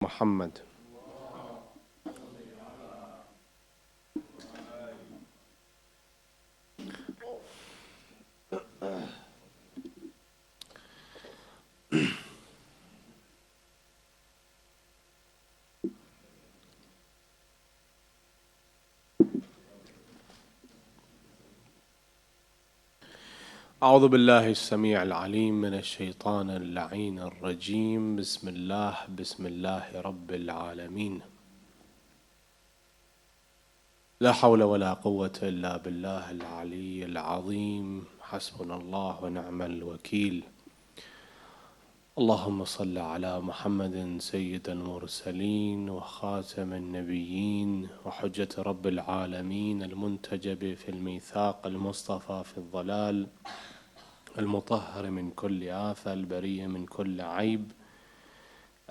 محمد. أعوذ بالله السميع العليم من الشيطان اللعين الرجيم. بسم الله رب العالمين. لا حول ولا قوة إلا بالله العلي العظيم. حسبنا الله ونعم الوكيل. اللهم صل على محمد سيد المرسلين وخاتم النبيين وحجة رب العالمين، المنتجب في الميثاق، المصطفى في الضلال، المطهر من كل آفة، البريء من كل عيب،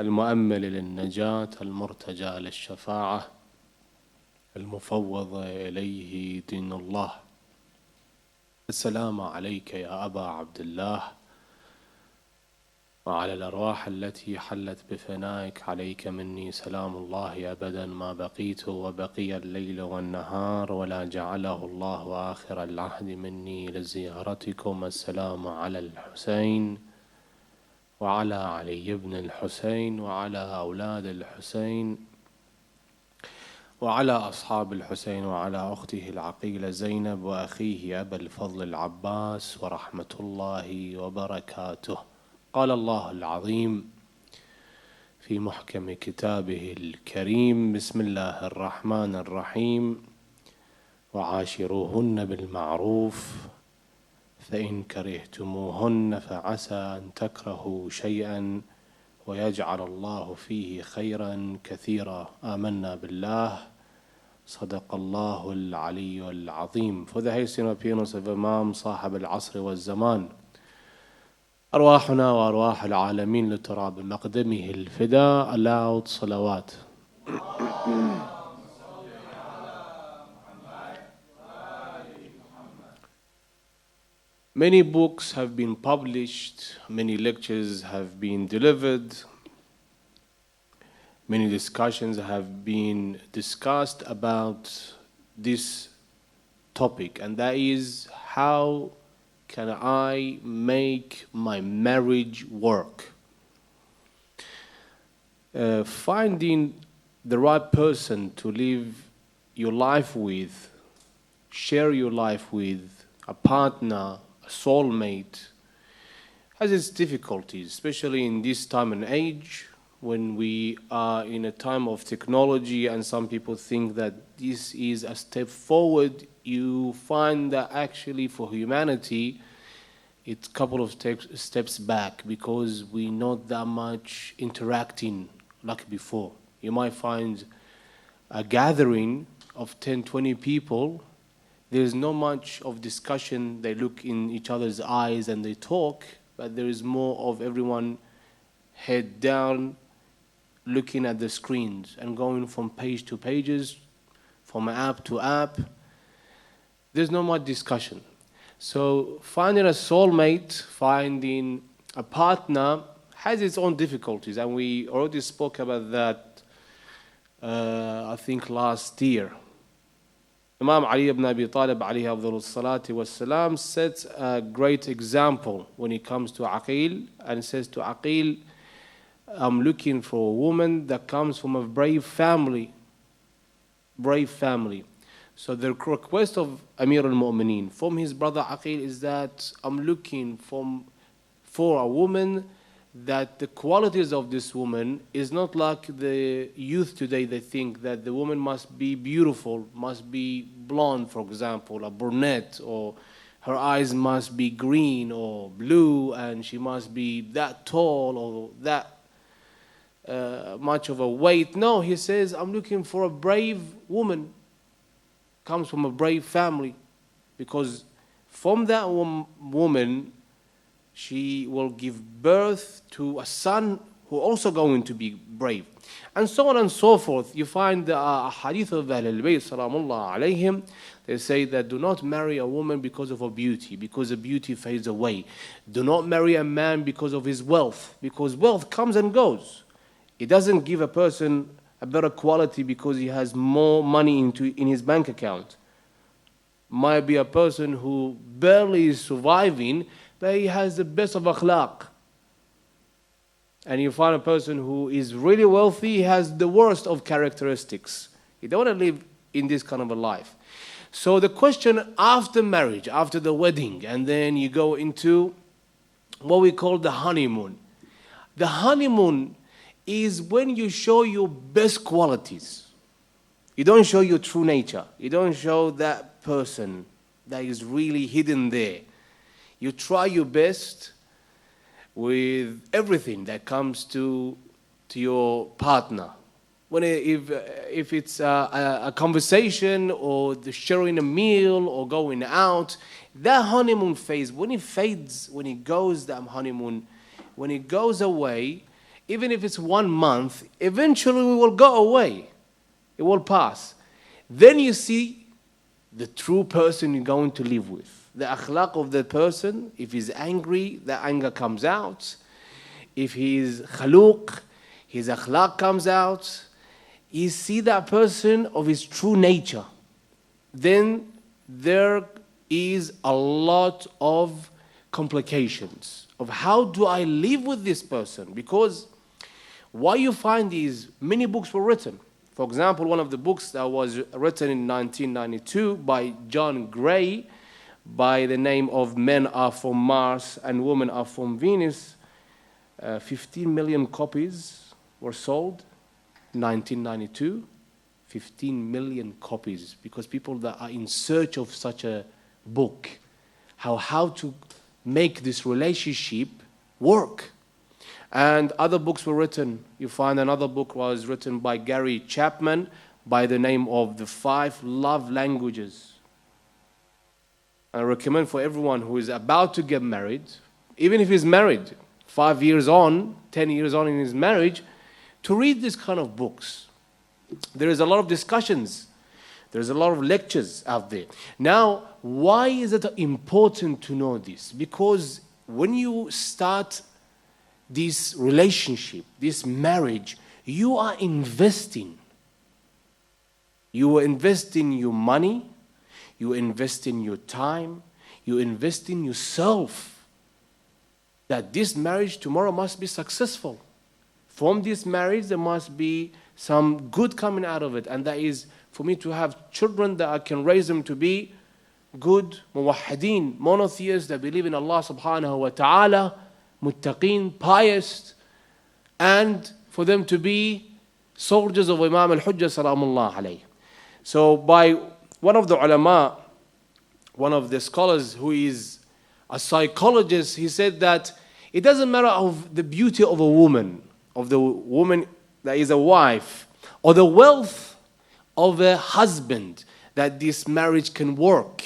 المؤمل للنجاة، المرتجى للشفاعة، المفوض إليه دين الله. السلام عليك يا أبا عبد الله، وعلى الأرواح التي حلت بفنائك، عليك مني سلام الله أبدا ما بقيت وبقي الليل والنهار، ولا جعله الله آخر العهد مني لزيارتكم. السلام على الحسين وعلى علي بن الحسين وعلى أولاد الحسين وعلى أصحاب الحسين وعلى أخته العقيلة زينب وأخيه أبا الفضل العباس، ورحمة الله وبركاته. قال الله العظيم في محكم كتابه الكريم: بسم الله الرحمن الرحيم، وعاشروهن بالمعروف فإن كرهتموهن فعسى أن تكرهوا شيئا ويجعل الله فيه خيرا كثيرا. آمنا بالله. صدق الله العلي العظيم. For the hastening appearance of Imam صاحب العصر والزمان، أرواحنا وأرواح العالمين لتراب مقدمه الفداء. Aloud صلوات. Many books have been published, many lectures have been delivered, many discussions have been discussed about this topic, and that is, how can I make my marriage work? Finding the right person to live your life with, share your life with, a partner, a soulmate, has its difficulties, especially in this time and age when we are in a time of technology, and some people think that this is a step forward. You find that actually for humanity it's a couple of steps back, because we're not that much interacting like before. You might find a gathering of 10, 20 people. There's not much of discussion. They look in each other's eyes and they talk, but there is more of everyone head down, looking at the screens and going from page to pages, from app to app. There's not much discussion. So finding a soulmate, finding a partner has its own difficulties, and we already spoke about that, I think last year. Imam Ali ibn Abi Talib alayhi afdalus salati wassalam sets a great example when it comes to Aqil, and says to Aqil, I'm looking for a woman that comes from a brave family. Brave family. So the request of Amir al-Mu'mineen from his brother Aqil is that I'm looking for a woman that the qualities of this woman is not like the youth today. They think that the woman must be beautiful, must be blonde, for example, a brunette, or her eyes must be green or blue, and she must be that tall or that much of a weight. No, he says, I'm looking for a brave woman, comes from a brave family, because from that woman she will give birth to a son who also going to be brave, and so on and so forth. You find the hadith of Ahl al-Bayt salamullah alayhim. They say that do not marry a woman because of her beauty, because the beauty fades away. Do not marry a man because of his wealth, because wealth comes and goes. It doesn't give a person a better quality because he has more money in his bank account. Might be a person who barely is surviving, but he has the best of akhlaq. And you find a person who is really wealthy, he has the worst of characteristics. You don't want to live in this kind of a life. So the question after marriage, after the wedding, and then you go into what we call the honeymoon. The honeymoon is when you show your best qualities. You don't show your true nature. You don't show that person that is really hidden there. You try your best with everything that comes to your partner. If it's a conversation or the sharing a meal or going out, that honeymoon phase, when it fades, when it goes, that honeymoon, when it goes away, even if it's 1 month, eventually it will go away. It will pass. Then you see the true person you're going to live with. The akhlaq of the person, if he's angry, the anger comes out. If he's khaluq, his akhlaq comes out. You see that person of his true nature. Then there is a lot of complications of how do I live with this person? Because why you find these, many books were written. For example, one of the books that was written in 1992 by John Gray, by the name of Men Are From Mars and Women Are From Venus, 15 million copies were sold in 1992. 15 million copies, because people that are in search of such a book, how to make this relationship work. And other books were written. You find another book was written by Gary Chapman by the name of The 5 Love Languages. I recommend for everyone who is about to get married, even if he's married 5 years on, 10 years on in his marriage, to read this kind of books. There is a lot of discussions. There's a lot of lectures out there. Now, why is it important to know this? Because when you start this relationship, this marriage, you are investing. You are investing your money, you invest in your time, you invest in yourself. That this marriage tomorrow must be successful. From this marriage, there must be some good coming out of it. And that is for me to have children that I can raise them to be good, muwahhideen, monotheists that believe in Allah subhanahu wa ta'ala, muttaqeen, pious, and for them to be soldiers of Imam al-Hujjah salamullah alayhi. So by one of the ulama, one of the scholars who is a psychologist, he said that it doesn't matter of the beauty of a woman, of the woman that is a wife, or the wealth of a husband, that this marriage can work,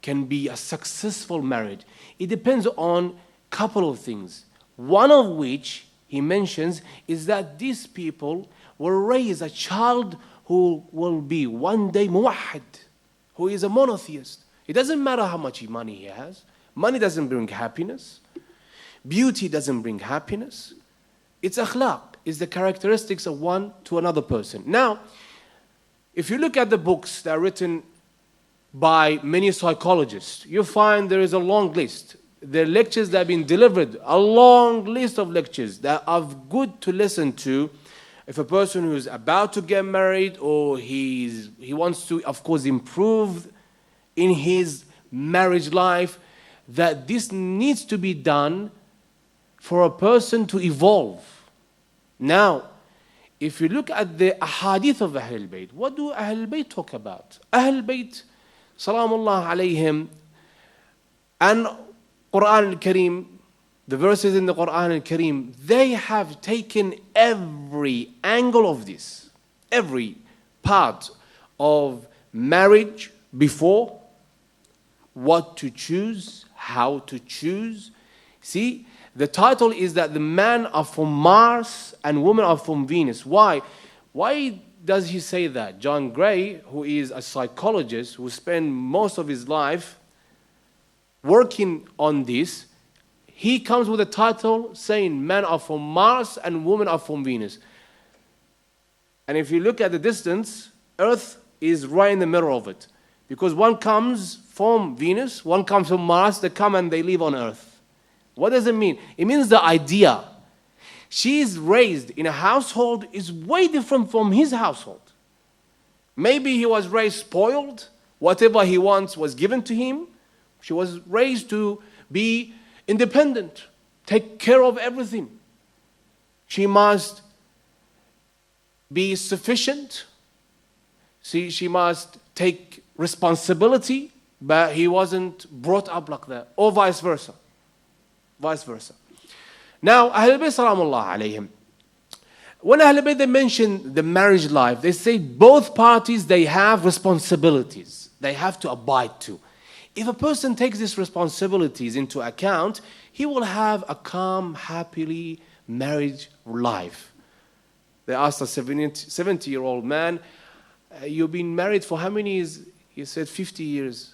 can be a successful marriage. It depends on a couple of things. One of which he mentions is that these people will raise a child who will be one day muwahhid, who is a monotheist. It doesn't matter how much money he has. Money doesn't bring happiness. Beauty doesn't bring happiness. It's akhlaq, it's the characteristics of one to another person. Now, if you look at the books that are written by many psychologists, you find there is a long list. The lectures that have been delivered, a long list of lectures that are good to listen to if a person who is about to get married or he wants to, of course, improve in his marriage life, that this needs to be done for a person to evolve. Now, if you look at the ahadith of Ahlul Bayt, what do Ahlul Bayt talk about? Ahlul Bayt, salamullah alayhim, and Quran al-Kareem, the verses in the Quran al-Kareem, they have taken every angle of this, every part of marriage before, what to choose, how to choose. See, the title is that the men are from Mars and women are from Venus. Why? Why does he say that? John Gray, who is a psychologist, who spent most of his life working on this, he comes with a title saying men are from Mars and women are from Venus. And if you look at the distance, Earth is right in the middle of it. Because one comes from Venus, one comes from Mars, they come and they live on Earth. What does it mean? It means the idea. She is raised in a household is way different from his household. Maybe he was raised spoiled. Whatever he wants was given to him. She was raised to be independent, take care of everything. She must be sufficient. She must take responsibility, but he wasn't brought up like that, or vice versa. Vice versa. Now, Ahlul Bayt Salamullah alayhim, when Ahlul Bayt they mention the marriage life, they say both parties, they have responsibilities. They have to abide to. If a person takes these responsibilities into account, he will have a calm, happily married life. They asked a 70-year-old man, you've been married for how many years? He said 50 years.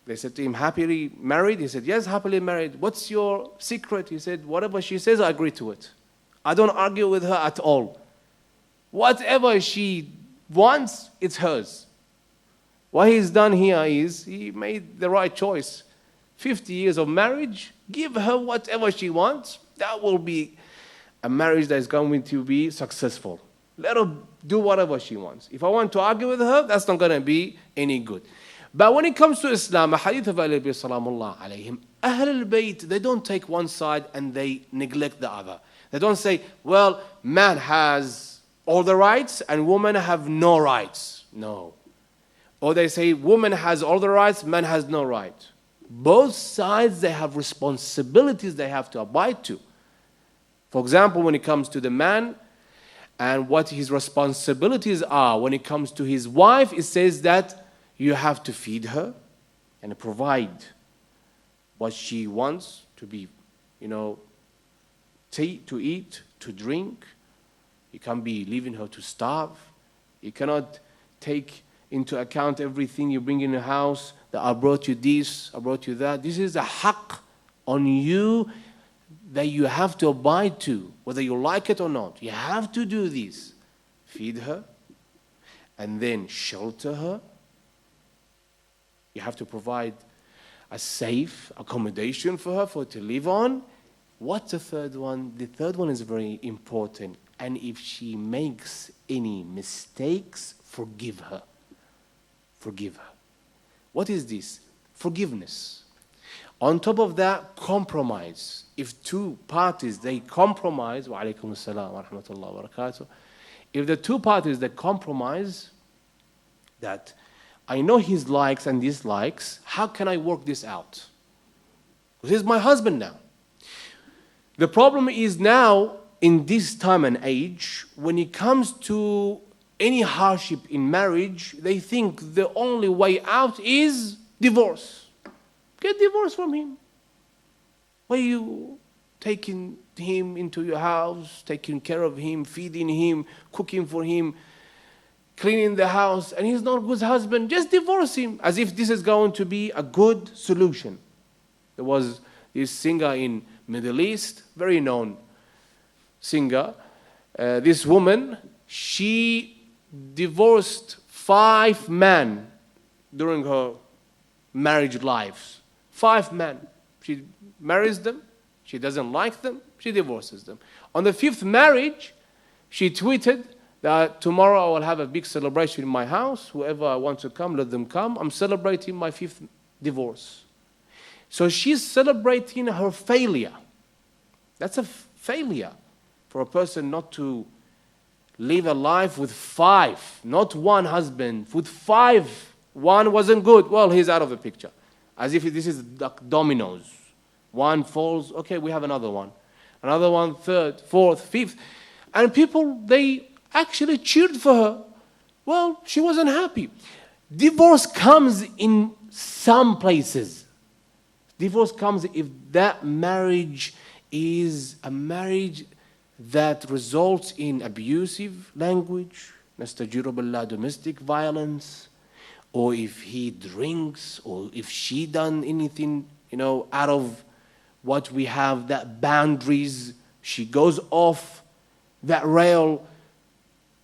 They said to him, happily married? He said, yes, happily married. What's your secret? He said, whatever she says, I agree to it. I don't argue with her at all. Whatever she wants, it's hers. What he's done here is he made the right choice. 50 years of marriage, give her whatever she wants. That will be a marriage that is going to be successful. Let her do whatever she wants. If I want to argue with her, that's not going to be any good. But when it comes to Islam, a hadith of Ahlul Bayt Salamullah alayhim, Ahlul Bayt, they don't take one side and they neglect the other. They don't say, well, man has all the rights and women have no rights. No. Or they say, woman has all the rights, man has no right. Both sides, they have responsibilities they have to abide to. For example, when it comes to the man and what his responsibilities are, when it comes to his wife, it says that you have to feed her and provide what she wants to be, to eat, to drink. You can't be leaving her to starve. You cannot take into account everything you bring in the house, that I brought you this, I brought you that. This is a haqq on you that you have to abide to, whether you like it or not. You have to do this. Feed her, and then shelter her. You have to provide a safe accommodation for her for her to live on. What's the third one? The third one is very important. And if she makes any mistakes, forgive her. Forgive her. What is this? Forgiveness. On top of that, compromise. If two parties, they compromise, wa alaykum as-salam wa rahmatullahi wa barakatuh. If the two parties, they compromise that I know his likes and dislikes, how can I work this out? Because he's my husband now. The problem is now, in this time and age, when it comes to any hardship in marriage, they think the only way out is divorce. Get divorced from him. Why are you taking him into your house, taking care of him, feeding him, cooking for him, cleaning the house, and he's not a good husband? Just divorce him, as if this is going to be a good solution. There was this singer in Middle East, very known singer. This woman, she divorced 5 men during her marriage life. 5 men. She marries them, she doesn't like them, she divorces them. On the 5th marriage, she tweeted that tomorrow I will have a big celebration in my house. Whoever I want to come, let them come. I'm celebrating my 5th divorce. So she's celebrating her failure. That's a failure for a person not to live a life with 5, not one husband, with 5. One wasn't good. Well, he's out of the picture. As if this is like dominoes. One falls, okay, we have another one. Another one, 3rd, 4th, 5th. And people, they actually cheered for her. Well, she wasn't happy. Divorce comes in some places. Divorce comes if that marriage is a marriage that results in abusive language, nastajiru billah, domestic violence, or if he drinks, or if she done anything, out of what we have, that boundaries, she goes off that rail.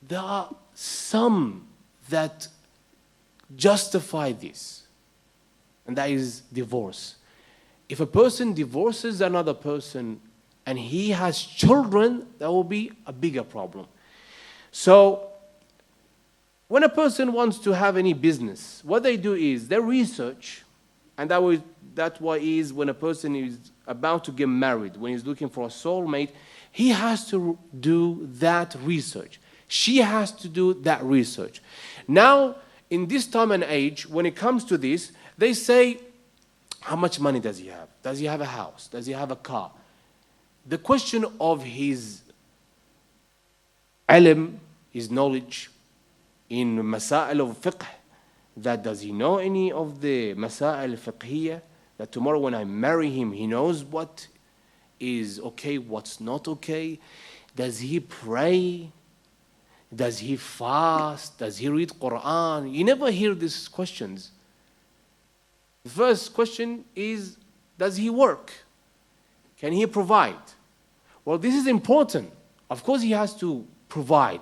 there are some that justify this, and that is divorce. If a person divorces another person and he has children, that will be a bigger problem. So when a person wants to have any business, what they do is they research, and that's why is when a person is about to get married, when he's looking for a soulmate, he has to do that research. She has to do that research. Now, in this time and age, when it comes to this, they say, how much money does he have? Does he have a house? Does he have a car? The question of his ilm, his knowledge in masail of fiqh, that does he know any of the masail fiqhiyya, that tomorrow when I marry him, he knows what is okay, what's not okay? Does he pray? Does he fast? Does he read Quran? You never hear these questions. The first question is, does he work? Can he provide? Well, this is important. Of course, he has to provide.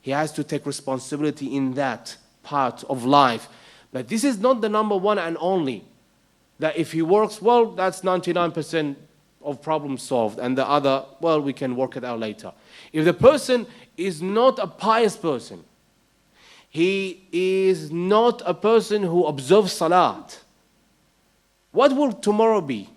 He has to take responsibility in that part of life. But this is not the number one and only. That if he works well, that's 99% of problems solved. And the other, well, we can work it out later. If the person is not a pious person, he is not a person who observes salat, what will tomorrow be?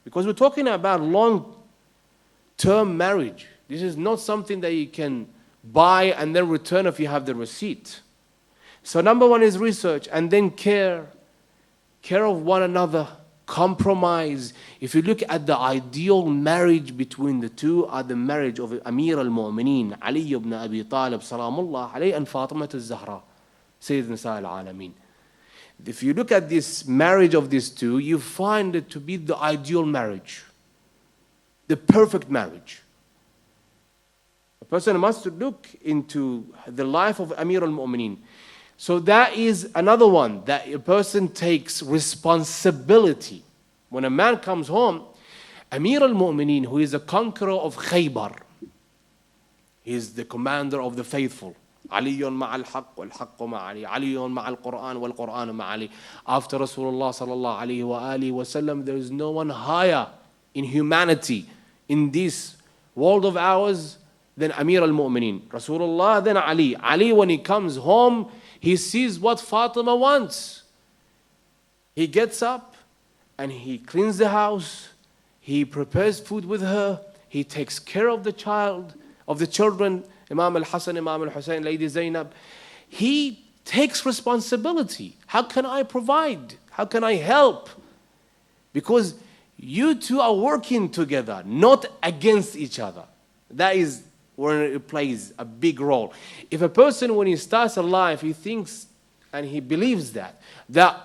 Because we're talking about long-term marriage. This is not something that you can buy and then return if you have the receipt. So number one is research, and then care of one another, compromise. If you look at the ideal marriage between the two, are the marriage of Amir al-Mu'mineen, Ali ibn Abi Talib, salamullah alayhi, and Fatima al-Zahra, Sayyid Nisa al-Alameen. If you look at this marriage of these two, you find it to be the ideal marriage, the perfect marriage. A person must look into the life of Amir al-Mu'mineen. So that is another one, that a person takes responsibility. When a man comes home, Amir al-Mu'mineen, who is a conqueror of Khaybar, he is the commander of the faithful. علي مع الحق والحق مع علي علي مع القرآن والقرآن مع علي. After Rasulullah sallallahu alayhi wa alihi wa sallam, there is no one higher in humanity in this world of ours than Amir al-Mu'mineen. Rasulullah, then Ali. Ali, when he comes home, he sees what Fatima wants. He gets up and he cleans the house. He prepares food with her. He takes care of the child, of the children. Imam al-Hassan, Imam al-Hussein, Lady Zainab. He takes responsibility. How can I provide? How can I help? Because you two are working together, not against each other. That is where it plays a big role. If a person, when he starts a life, he thinks and he believes that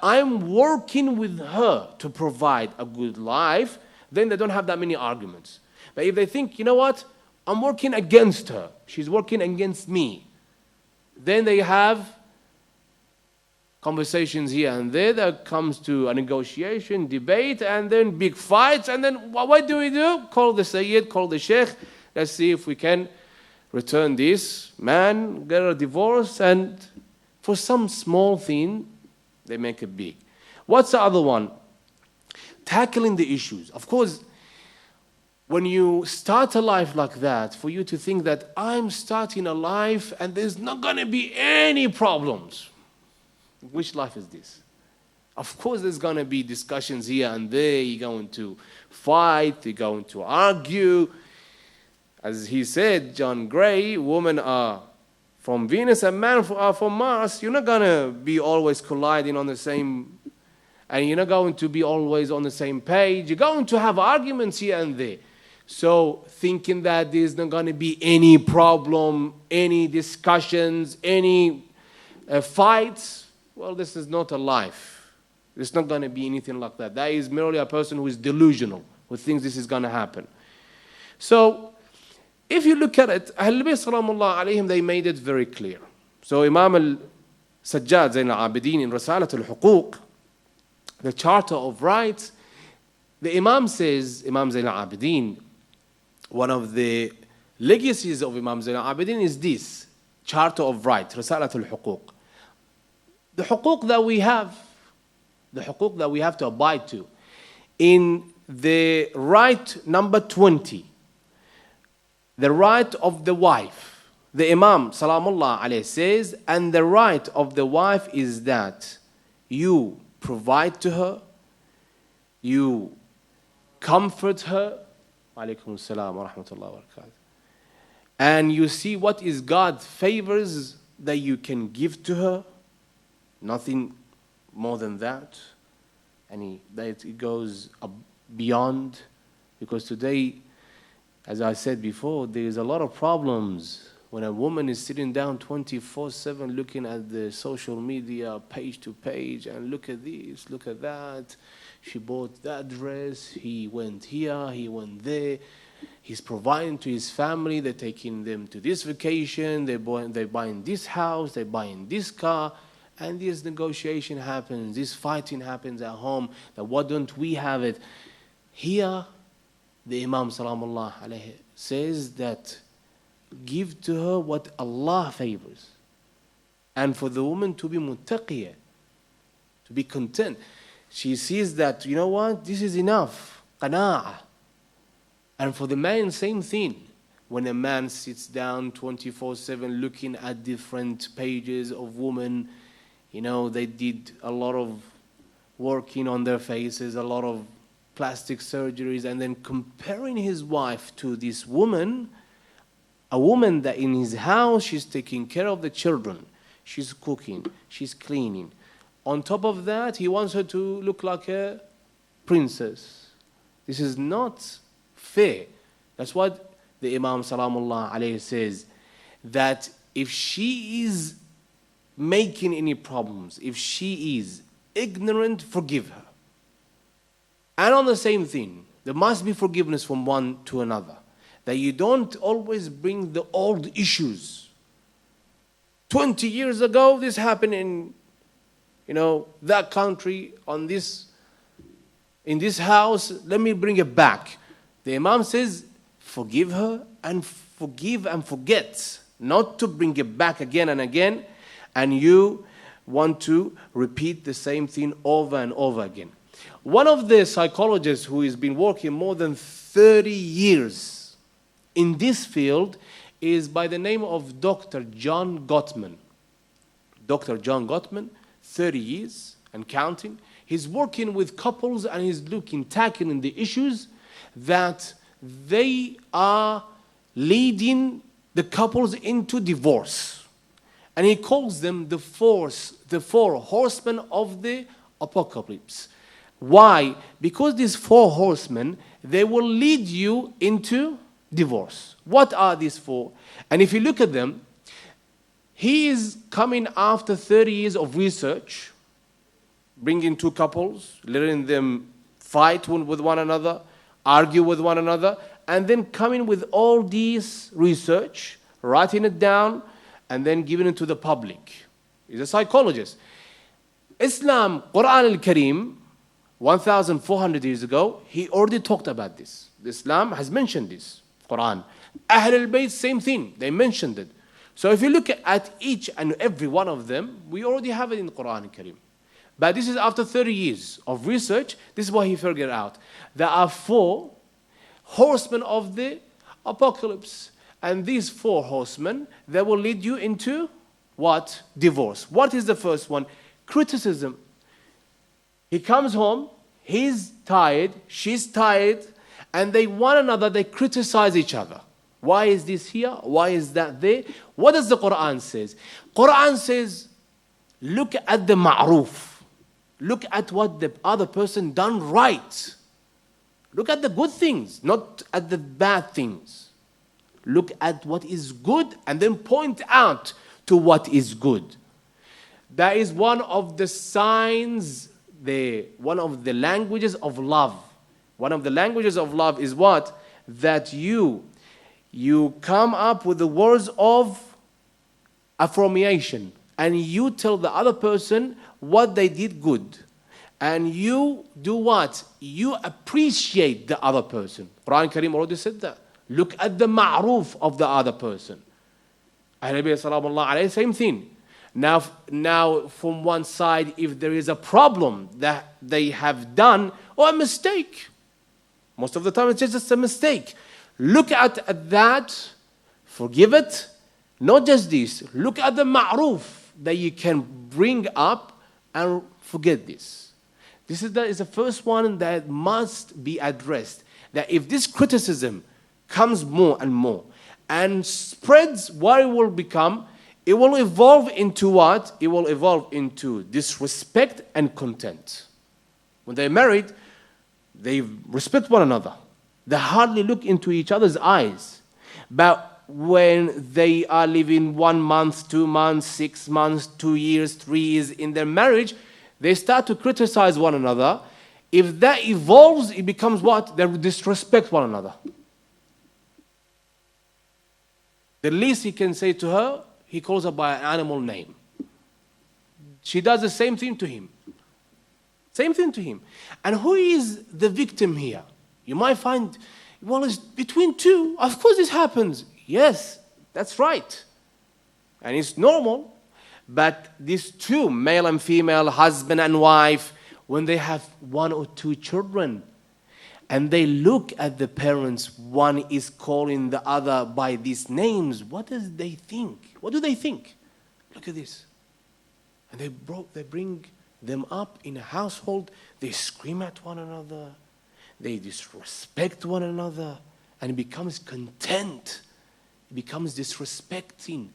I'm working with her to provide a good life, then they don't have that many arguments. But if they think, you know what, I'm working against her, she's working against me, then they have conversations here and there that comes to a negotiation, debate, and then big fights, and then what do we do? Call the Sayyid, call the Sheikh, let's see if we can return this man, get a divorce, and for some small thing, they make it big. What's the other one? Tackling the issues. Of course, when you start a life like that, for you to think that I'm starting a life and there's not going to be any problems. Which life is this? Of course there's going to be discussions here and there. You're going to fight. You're going to argue. As he said, John Gray, women are from Venus and men are from Mars. You're not going to be always colliding on the same, and you're not going to be always on the same page. You're going to have arguments here and there. So thinking that there's not going to be any problem, any discussions, any fights, well, this is not a life. There's not going to be anything like that. That is merely a person who is delusional, who thinks this is going to happen. So if you look at it, Ahlul Bayt salamullah alayhim, they made it very clear. So Imam al-Sajjad Zayn al-Abidin in Risalat al-Huquq, the Charter of Rights, the Imam says, Imam Zayn al-Abidin, one of the legacies of Imam Zayn al-Abidin is this, Charter of Rights, رسالة الحقوق. The حقوق that we have, the حقوق that we have to abide to. In the right number 20, the right of the wife, the Imam Salamullah alayhi says, and the right of the wife is that you provide to her, you comfort her, alaykum assalam wa rahmatullahi wa barakatuh, and you see what is God's favors that you can give to her, nothing more than that, and that it goes beyond, because today, as I said before, there is a lot of problems when a woman is sitting down 24/7 looking at the social media page to page and look at this, look at that. She bought that dress, he went here, he went there. He's providing to his family, they're taking them to this vacation, they're buying this house, they're buying this car. And this negotiation happens, this fighting happens at home, that why don't we have it? Here, the Imam Salamullah alayhi says that give to her what Allah favors. And for the woman to be muttaqiyah, to be content. She sees that, you know what, this is enough, qana'ah. And for the man, same thing. When a man sits down 24/7 looking at different pages of women, you know, they did a lot of working on their faces, a lot of plastic surgeries, and then comparing his wife to this woman, a woman that in his house, she's taking care of the children, she's cooking, she's cleaning. On top of that, he wants her to look like a princess. This is not fair. That's what the Imam Salamullah alayhi says, that if she is making any problems, if she is ignorant, forgive her. And on the same thing, there must be forgiveness from one to another. That you don't always bring the old issues. 20 years ago, this happened in, that country, in this house, let me bring it back. The Imam says, forgive her and forgive and forget. Not to bring it back again and again. And you want to repeat the same thing over and over again. One of the psychologists who has been working more than 30 years in this field is by the name of Dr. John Gottman. Dr. John Gottman, 30 years and counting. He's working with couples and he's tackling the issues that they are leading the couples into divorce. And he calls them the four horsemen of the apocalypse. Why? Because these four horsemen, they will lead you into divorce. What are these four? And if you look at them, he is coming after 30 years of research, bringing two couples, letting them fight with one another, argue with one another, and then coming with all these research, writing it down, and then giving it to the public. He's a psychologist. Islam, Quran al-Kareem, 1,400 years ago, he already talked about this. Islam has mentioned this, Quran. Ahl al-Bayt, same thing, they mentioned it. So if you look at each and every one of them, we already have it in the Quran al-Kareem. But this is after 30 years of research, this is what he figured out. There are four horsemen of the apocalypse. And these four horsemen, they will lead you into what? Divorce. What is the first one? Criticism. He comes home, he's tired, she's tired, and they criticize each other. Why is this here? Why is that there? What does the Quran say? Quran says, look at the ma'roof. Look at what the other person done right. Look at the good things, not at the bad things. Look at what is good and then point out to what is good. That is one of the signs, one of the languages of love. One of the languages of love is what? That you come up with the words of affirmation and you tell the other person what they did good. And you do what? You appreciate the other person. Quran Kareem already said that. Look at the ma'roof of the other person. Ahlul Bayt Salamullah alayhi, same thing. Now, from one side, if there is a problem that they have done or a mistake, most of the time it's just a mistake. Look at that, forgive it. Not just this, look at the ma'ruf that you can bring up and forget this. This is the first one that must be addressed. That if this criticism comes more and more and spreads, what it will become, it will evolve into what? It will evolve into disrespect and contempt. When they're married, they respect one another. They hardly look into each other's eyes. But when they are living 1 month, 2 months, 6 months, 2 years, 3 years in their marriage, they start to criticize one another. If that evolves, it becomes what? They disrespect one another. The least he can say to her, he calls her by an animal name. She does the same thing to him. Same thing to him. And who is the victim here? You might find, well, it's between two. Of course this happens. Yes, that's right. And it's normal. But these two, male and female, husband and wife, when they have 1 or 2 children, and they look at the parents, one is calling the other by these names, what does they think? What do they think? Look at this. And they bring them up in a household, they scream at one another, they disrespect one another, and it becomes contempt. It becomes disrespecting.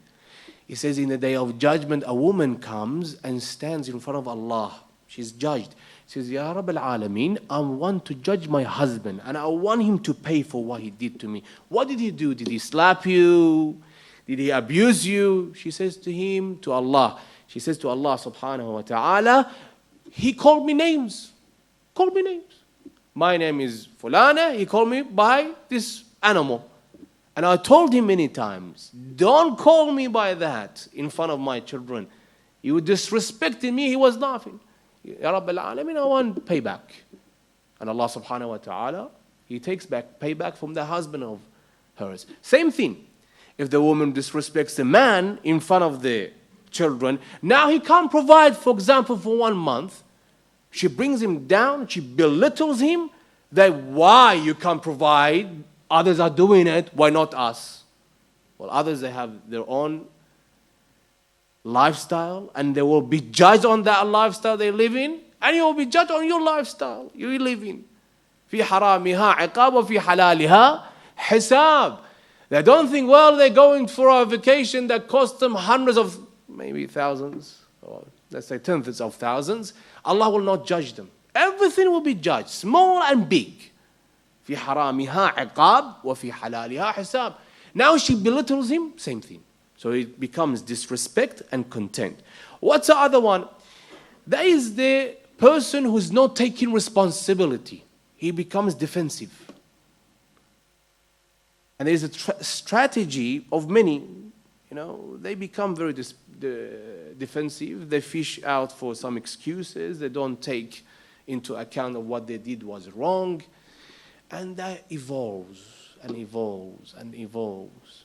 It says in the day of judgment, a woman comes and stands in front of Allah. She's judged. She says, Ya Rabb al-Alameen, I want to judge my husband and I want him to pay for what he did to me. What did he do? Did he slap you? Did he abuse you? She says to him, to Allah. She says to Allah subhanahu wa ta'ala, he called me names. Called me names. My name is Fulana. He called me by this animal. And I told him many times, don't call me by that in front of my children. You disrespected me. He was laughing. Ya Rabbil Alameen, I want payback. And Allah subhanahu wa ta'ala, He takes back payback from the husband of hers. Same thing. If the woman disrespects the man in front of the children, now he can't provide, for example, for 1 month. She brings him down, she belittles him, that why you can't provide, others are doing it, why not us? Well, others, they have their own lifestyle, and they will be judged on that lifestyle they live in, and you will be judged on your lifestyle you live in. في حرامها عقاب وفي حلالها حساب. They don't think, well, they're going for a vacation that cost them hundreds of, maybe thousands, or let's say tens of thousands. Allah will not judge them. Everything will be judged, small and big. في حرامها عقاب وفي حلالها حساب. Now she belittles him, same thing. So it becomes disrespect and contempt. What's the other one? That is the person who's not taking responsibility. He becomes defensive. And there's a strategy of many, they become very defensive. They fish out for some excuses. They don't take into account of what they did was wrong. And that evolves and evolves and evolves.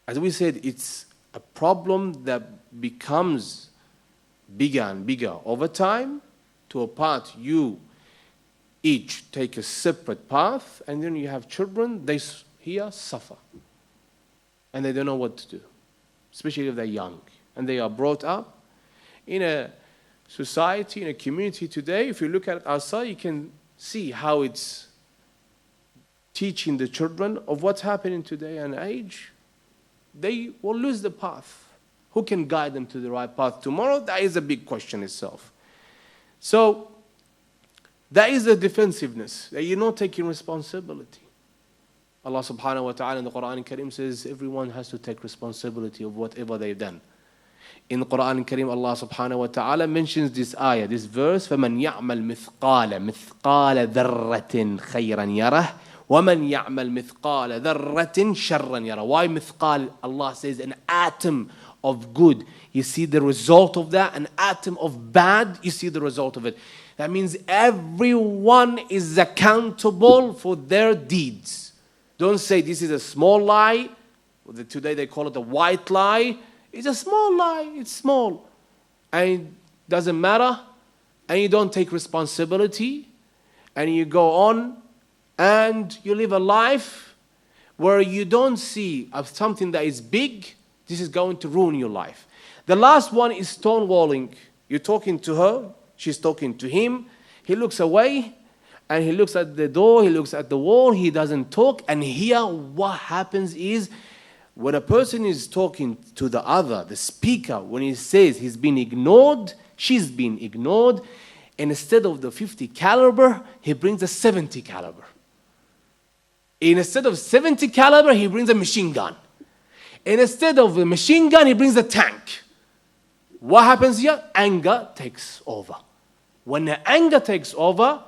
As we said, it's a problem that becomes bigger and bigger over time, to a part you each take a separate path, and then you have children, they here suffer. And they don't know what to do, especially if they're young. And they are brought up in a society, in a community today. If you look at outside, you can see how it's teaching the children of what's happening today and age. They will lose the path. Who can guide them to the right path tomorrow? That is a big question itself. So, that is the defensiveness, that you're not taking responsibility. Allah subhanahu wa ta'ala in the Quran Kareem says everyone has to take responsibility of whatever they've done. In the Quran Kareem, Allah subhanahu wa ta'ala mentions this ayah, this verse, فَمَنْ يَعْمَلْ مِثْقَالَ ذَرَّةٍ خَيْرًا يَرَهُ وَمَنْ يَعْمَلْ مِثْقَالَ ذَرَّةٍ شَرًّا يَرَهُ. Why mithqal? Allah says an atom of good, you see the result of that. An atom of bad, you see the result of it. That means everyone is accountable for their deeds. Don't say this is a small lie. Today they call it a white lie. It's a small lie. It's small. And it doesn't matter. And you don't take responsibility. And you go on and you live a life where you don't see something that is big. This is going to ruin your life. The last one is stonewalling. You're talking to her. She's talking to him. He looks away. And he looks at the door, he looks at the wall, he doesn't talk. And here what happens is, when a person is talking to the other, the speaker, when he says he's been ignored, she's been ignored, and instead of the 50 caliber, he brings a 70 caliber. And instead of 70 caliber, he brings a machine gun. And instead of a machine gun, he brings a tank. What happens here? Anger takes over. When the anger takes over,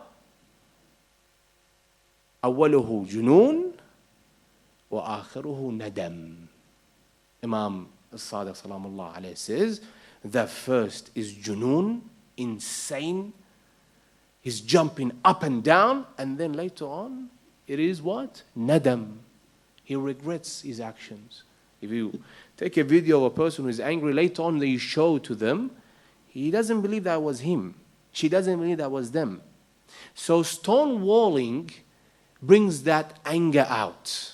أوله جنون وآخره ندم. Imam As-Sadiq Salam Allah alayhi says, the first is junun, insane. He's jumping up and down, and then later on, it is what? Nadam. He regrets his actions. If you take a video of a person who is angry, later on you show to them, he doesn't believe that was him. She doesn't believe that was them. So stonewalling brings that anger out.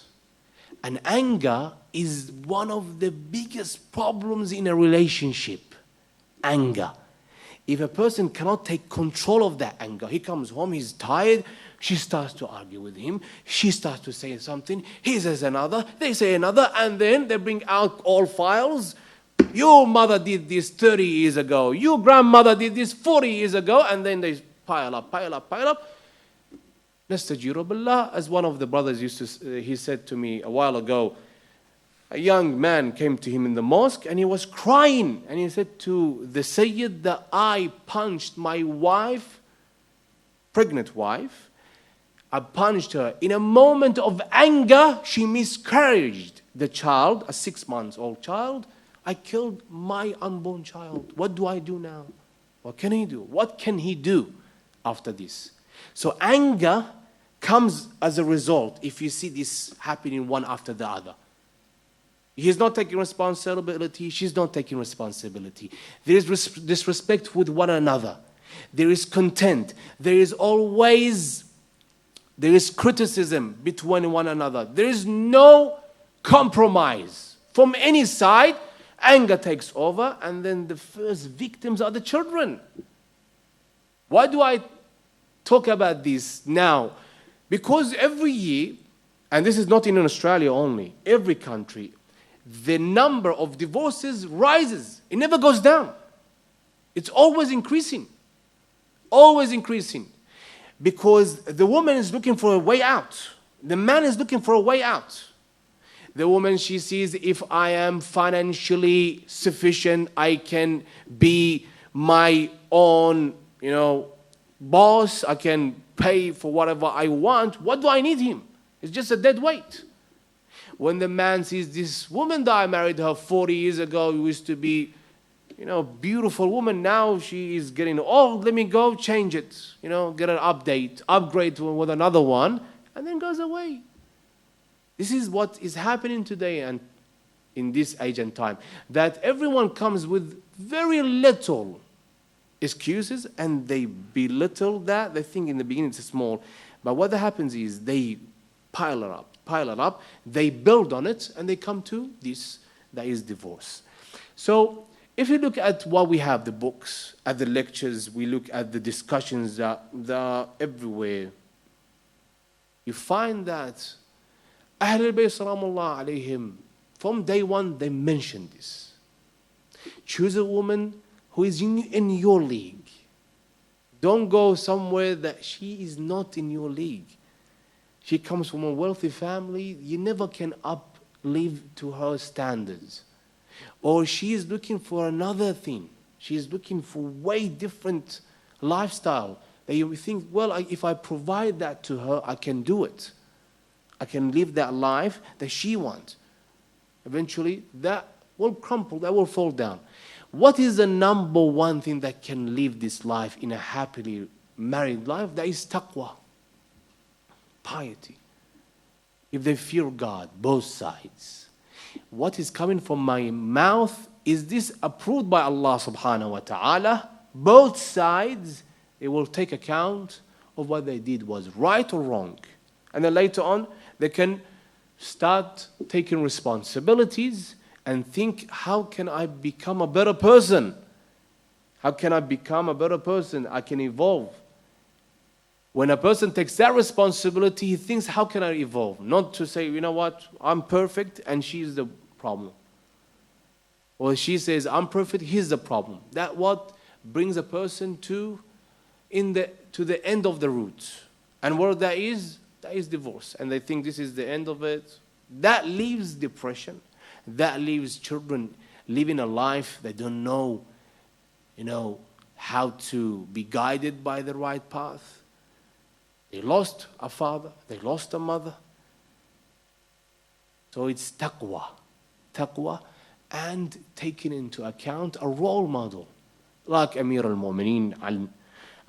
And anger is one of the biggest problems in a relationship. Anger. If a person cannot take control of that anger, he comes home, he's tired, she starts to argue with him, she starts to say something, he says another, they say another, and then they bring out all files. Your mother did this 30 years ago, your grandmother did this 40 years ago, and then they pile up. Nastajir billah, as one of the brothers he said to me a while ago, a young man came to him in the mosque and he was crying. And he said to the Sayyid that I punched my wife, pregnant wife, I punched her. In a moment of anger, she miscarried the child, a 6-month-old child. I killed my unborn child. What do I do now? What can he do? What can he do after this? So anger comes as a result if you see this happening one after the other. He's not taking responsibility, she's not taking responsibility. There is disrespect with one another. There is contempt. There is criticism between one another. There is no compromise from any side. Anger takes over, and then the first victims are the children. Why do I talk about this now? Because every year, and this is not in Australia only, every country, the number of divorces rises. It never goes down. It's always increasing. Always increasing. Because the woman is looking for a way out. The man is looking for a way out. The woman, she sees, if I am financially sufficient, I can be my own, boss. I can pay for whatever I want. What do I need him? It's just a dead weight. When the man sees this woman that I married her 40 years ago, who used to be, beautiful woman, now she is getting old, let me go change it, get an upgrade with another one, and then goes away. This is what is happening today and in this age and time, that everyone comes with very little excuses and they belittle that. They think in the beginning it's small, but what happens is they pile it up, they build on it, and they come to this, that is divorce. So if you look at what we have, the books, at the lectures, we look at the discussions that are everywhere, you find that Ahlul Bayt Salamullah alayhim, from day one, they mention this. Choose a woman who is in your league. Don't go somewhere that she is not in your league. She comes from a wealthy family, you never can uplift to her standards. Or she is looking for another thing. She is looking for way different lifestyle. That you think, well, if I provide that to her, I can do it. I can live that life that she wants. Eventually, that will crumple, that will fall down. What is the number one thing that can live this life in a happily married life? That is taqwa, piety. If they fear God, both sides. what is coming from my mouth, is this approved by Allah subhanahu wa ta'ala? Both sides, they will take account of what they did was right or wrong. And then later on, they can start taking responsibilities and think, how can I become a better person? How can I become a better person? I can evolve. When a person takes that responsibility, he thinks, how can I evolve? Not to say, you know what, I'm perfect and she's the problem. Or she says, I'm perfect, he's the problem. That what brings a person to the end of the route. And what that is divorce. And they think this is the end of it. That leaves depression. That leaves children living a life they don't know, how to be guided by the right path. They lost a father, they lost a mother. So it's taqwa, and taking into account a role model like Amir al-Mu'mineen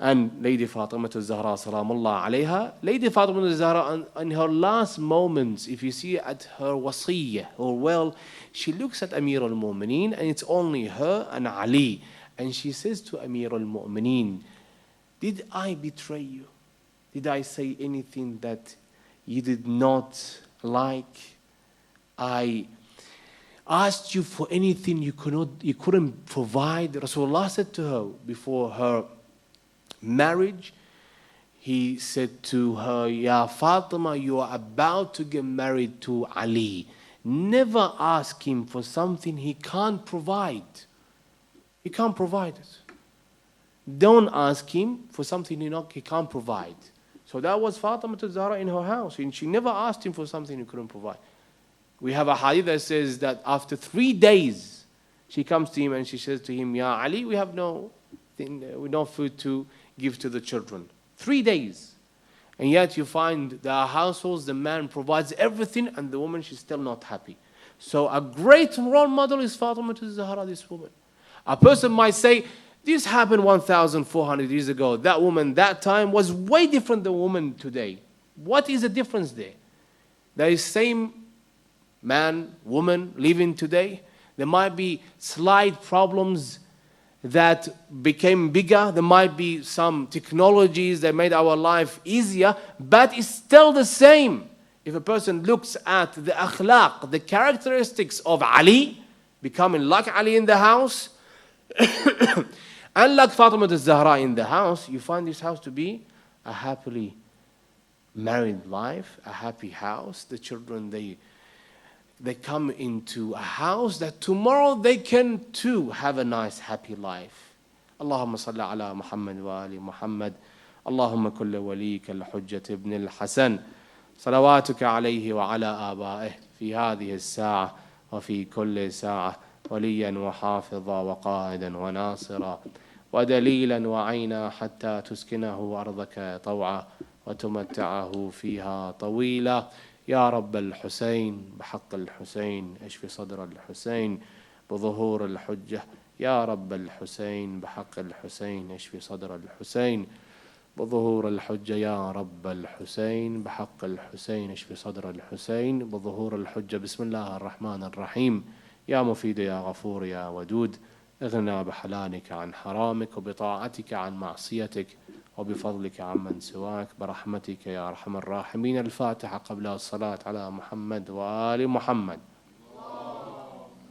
and Lady Fatima al-Zahra salamullah alayha. Lady Fatima al-Zahra, in her last moments, if you see at her wasiyyah or will, she looks at Amir al-Mu'mineen and it's only her and Ali. And she says to Amir al-Mu'mineen, did I betray you? Did I say anything that you did not like? I asked you for anything you couldn't provide. Rasulullah said to her before her marriage, he said to her, Ya Fatima, you are about to get married to Ali. Never ask him for something he can't provide. He can't provide it. Don't ask him for something he can't provide. So that was Fatima al-Zahra in her house, and she never asked him for something he couldn't provide. We have a hadith that says that after 3 days, she comes to him and she says to him, Ya Ali, we have no food to give to the children. 3 days. And yet you find there are households, the man provides everything and the woman, she's still not happy. So a great role model is Fatima al-Zahra, this woman. A person might say, this happened 1,400 years ago. That woman that time was way different than the woman today. What is the difference there? There is same man, woman living today. There might be slight problems that became bigger. There might be some technologies that made our life easier, but it's still the same. If a person looks at the akhlaq, the characteristics of Ali, becoming like Ali in the house, and like Fatima al-Zahra in the house, you find this house to be a happily married life, a happy house. The children, they come into a house that tomorrow they can too have a nice, happy life. Allahumma salli ala Muhammad wa ali Muhammad. Allahumma kulli walika al-Hujjat ibn al-Hassan. Salawatuka alayhi wa ala aba'ih fi hadhihi as-sa'a wa fi kulli sa'a. وليا وحافظا وقائدا وناصرا ودليلا وعينا حتى تسكنه أرضك طوعا وتمتعه فيها طويلا يا رب الحسين بحق الحسين اشف صدر الحسين بظهور الحجة يا رب الحسين بحق الحسين اشف صدر الحسين بظهور الحجة يا رب الحسين بحق الحسين اشف صدر الحسين بظهور الحجة. بسم الله الرحمن الرحيم. يا مفيد يا غفور يا ودود، اغننا بحلالك عن حرامك وبطاعتك عن معصيتك وبفضلك عمن سواك برحمتك يا أرحم الراحمين. الفاتحة قبل الصلاة على محمد وآل محمد.